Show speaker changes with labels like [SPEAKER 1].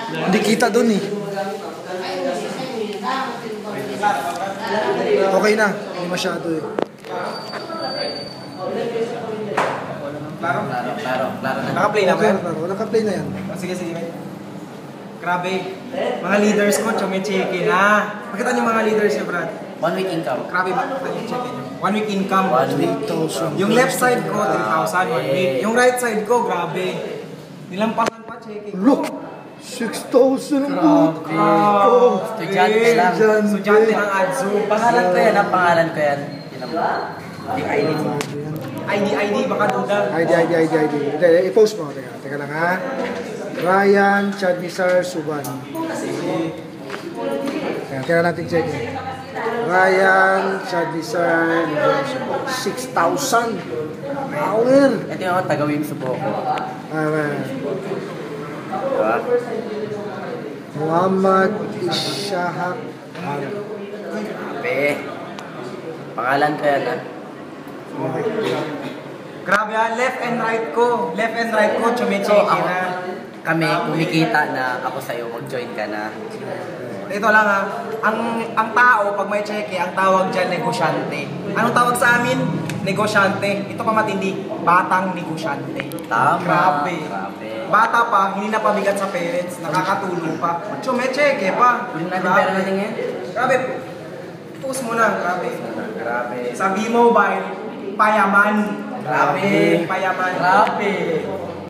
[SPEAKER 1] Hindi kita dun eh. Okay na, hindi masyado eh.
[SPEAKER 2] Klaro? Klaro na.
[SPEAKER 3] Naka-play na ba yan?
[SPEAKER 1] Naka-play na yan.
[SPEAKER 3] Sige. Grabe. Mga leaders ko, chumecheke na. Pakita niyo mga leaders niyo, Brad.
[SPEAKER 2] 1 week income.
[SPEAKER 3] Grabe ba? Check niyo. 1 week income.
[SPEAKER 2] 1 week.
[SPEAKER 1] 8,000.
[SPEAKER 3] Yung left side ko, 3,000, 1 week. Yung right side ko, grabe. Nilampasan pa, checking.
[SPEAKER 1] Look! 6,000 ang
[SPEAKER 2] Grabe. Estudyante lang.
[SPEAKER 3] Estudyante ng ADSU.
[SPEAKER 2] Pangalan ko yan, ang pangalan ko yan.
[SPEAKER 3] ID, baka duda.
[SPEAKER 1] ID. I-post mo. Teka lang ha. Ryan Chadnisar Suban. Teka natin check. Ryan Chadnisar 6,000. Power.
[SPEAKER 2] Ito yung ako, tagawin sa buko. Diba?
[SPEAKER 1] Muhammad Ishahak.
[SPEAKER 2] Grabe. Pangalan ko yan, ha?
[SPEAKER 3] Grabe ha, left and right ko, chumecheke na.
[SPEAKER 2] Kami, kumikita na ako sa'yo, mag-join ka na.
[SPEAKER 3] Ito lang ha, ang tao, pag may cheque, ang tawag dyan, negosyante. Anong tawag sa amin? Negosyante. Ito pa matindi, batang negosyante.
[SPEAKER 2] Tama.
[SPEAKER 3] Grabe. Bata pa, hindi na pabigat sa parents, nakakatulong pa. Chumecheke pa.
[SPEAKER 2] Yung natin pera natin ngayon?
[SPEAKER 3] Grabe. Post mo na, grabe. Sa B-Mobile, payaman.
[SPEAKER 2] Grabe.
[SPEAKER 3] Payaman.
[SPEAKER 2] Grabe.